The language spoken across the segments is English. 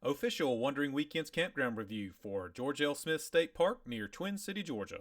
Official Wandering Weekends Campground Review for George L. Smith State Park near Twin City, Georgia.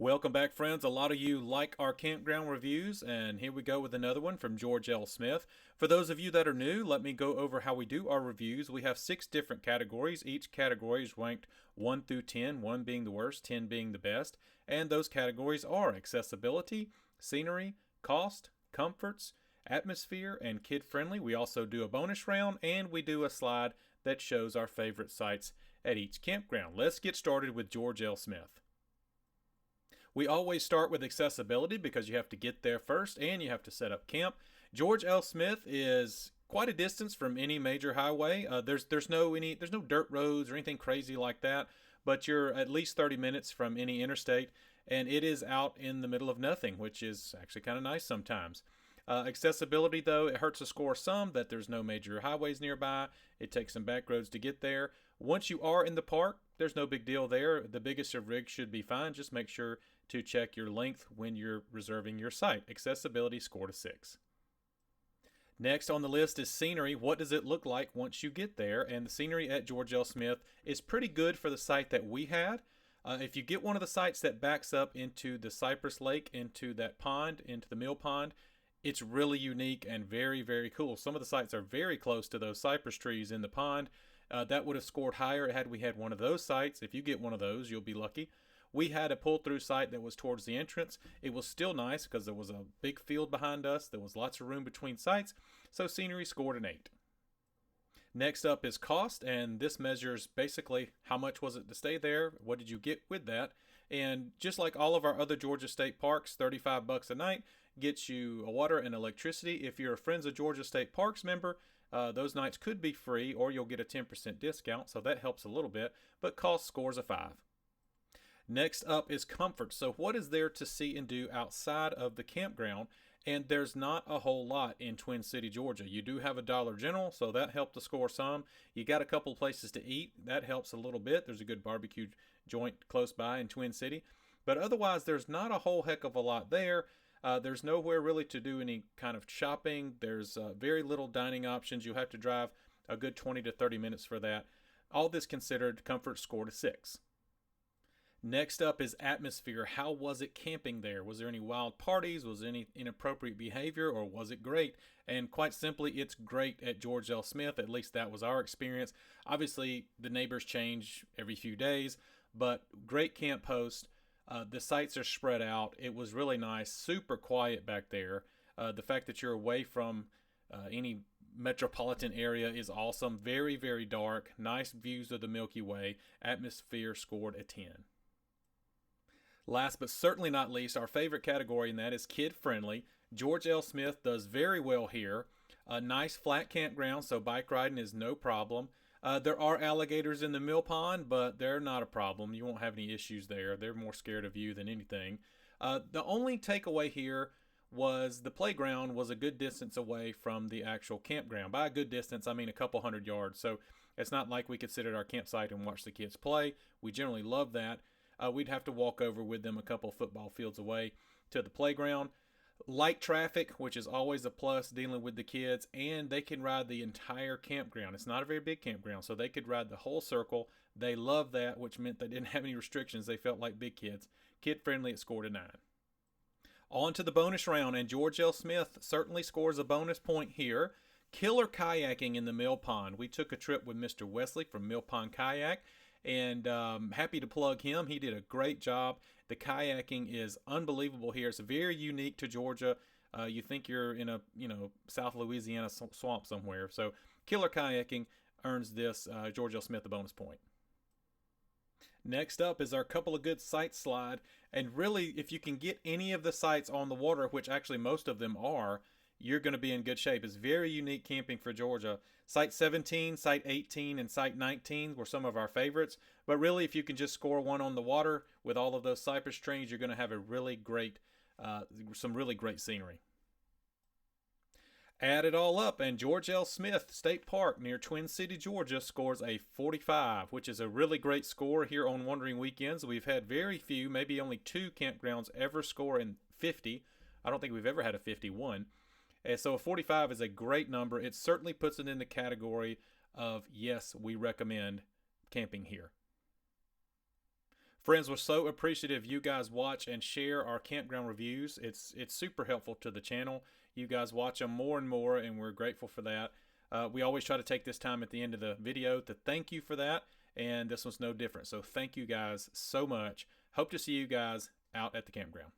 Welcome back, friends. A lot of you like our campground reviews, and here we go with another one from George L. Smith. For those of you that are new, let me go over how we do our reviews. We have 6 different categories. Each category is ranked 1 through 10, 1 being the worst, 10 being the best. And those categories are accessibility, scenery, cost, comforts, atmosphere, and kid-friendly. We also do a bonus round, and we do a slide that shows our favorite sites at each campground. Let's get started with George L. Smith. We always start with accessibility because you have to get there first and you have to set up camp. George L. Smith is quite a distance from any major highway. There's no dirt roads or anything crazy like that, but you're at least 30 minutes from any interstate, and it is out in the middle of nothing, which is actually kind of nice sometimes. Accessibility, though, it hurts to score some that there's no major highways nearby. It takes some back roads to get there. Once you are in the park, there's no big deal there. The biggest of rigs should be fine. Just make sure to check your length when you're reserving your site. Accessibility, scored a 6. Next on the list is scenery. What does it look like once you get there? And the scenery at George L. Smith is pretty good for the site that we had. If you get one of the sites that backs up into the Cypress Lake, into that pond, into the mill pond, it's really unique and very, very cool. Some of the sites are very close to those cypress trees in the pond. That would have scored higher had we had one of those sites. If you get one of those, you'll be lucky. We had a pull-through site that was towards the entrance. It was still nice because there was a big field behind us. There was lots of room between sites, so scenery scored an 8. Next up is cost, and this measures basically how much was it to stay there, what did you get with that, and just like all of our other Georgia State parks, $35 a night gets you a water and electricity. If you're a Friends of Georgia State Parks member, those nights could be free or you'll get a 10% discount, so that helps a little bit, but cost scores a 5. Next up is comfort. So what is there to see and do outside of the campground? And there's not a whole lot in Twin City, Georgia. You do have a Dollar General, so that helped to score some. You got a couple places to eat. That helps a little bit. There's a good barbecue joint close by in Twin City. But otherwise, there's not a whole heck of a lot there. There's nowhere really to do any kind of shopping. There's very little dining options. You have to drive a good 20 to 30 minutes for that. All this considered, comfort scored a 6. Next up is atmosphere. How was it camping there? Was there any wild parties? Was there any inappropriate behavior, or was it great? And quite simply, it's great at George L. Smith. At least that was our experience. Obviously, the neighbors change every few days, but great camp host. The sites are spread out. It was really nice. Super quiet back there. The fact that you're away from any metropolitan area is awesome. Very, very dark. Nice views of the Milky Way. Atmosphere scored a 10. Last but certainly not least, our favorite category, and that is kid-friendly. George L. Smith does very well here. A nice flat campground, so bike riding is no problem. There are alligators in the mill pond, but they're not a problem. You won't have any issues there. They're more scared of you than anything. The only takeaway here was the playground was a good distance away from the actual campground. By a good distance, I mean a couple hundred yards. So it's not like we could sit at our campsite and watch the kids play. We generally love that. We'd have to walk over with them a couple football fields away to the playground. Light traffic, which is always a plus dealing with the kids, and they can ride the entire campground. It's not a very big campground, so they could ride the whole circle. They loved that, which meant they didn't have any restrictions. They felt like big kids. Kid-friendly, it scored a 9. On to the bonus round, and George L. Smith certainly scores a bonus point here. Killer kayaking in the Mill Pond. We took a trip with Mr. Wesley from Mill Pond Kayak, and happy to plug him. He did a great job. The kayaking is unbelievable here. It's very unique to Georgia. You think you're in a South Louisiana swamp somewhere. So killer kayaking earns this George L. Smith a bonus point. Next up is our couple of good sites slide. And really, if you can get any of the sites on the water, which actually most of them are, you're going to be in good shape. It's very unique camping for Georgia. Site 17, Site 18, and Site 19 were some of our favorites. But really, if you can just score one on the water with all of those cypress trees, you're going to have a really great, some really great scenery. Add it all up, and George L. Smith State Park near Twin City, Georgia scores a 45, which is a really great score here on Wandering Weekends. We've had very few, maybe only 2 campgrounds ever score in 50. I don't think we've ever had a 51. And so a 45 is a great number. It certainly puts it in the category of, yes, we recommend camping here. Friends, we're so appreciative you guys watch and share our campground reviews. It's super helpful to the channel. You guys watch them more and more, and we're grateful for that. We always try to take this time at the end of the video to thank you for that, and this one's no different. So thank you guys so much. Hope to see you guys out at the campground.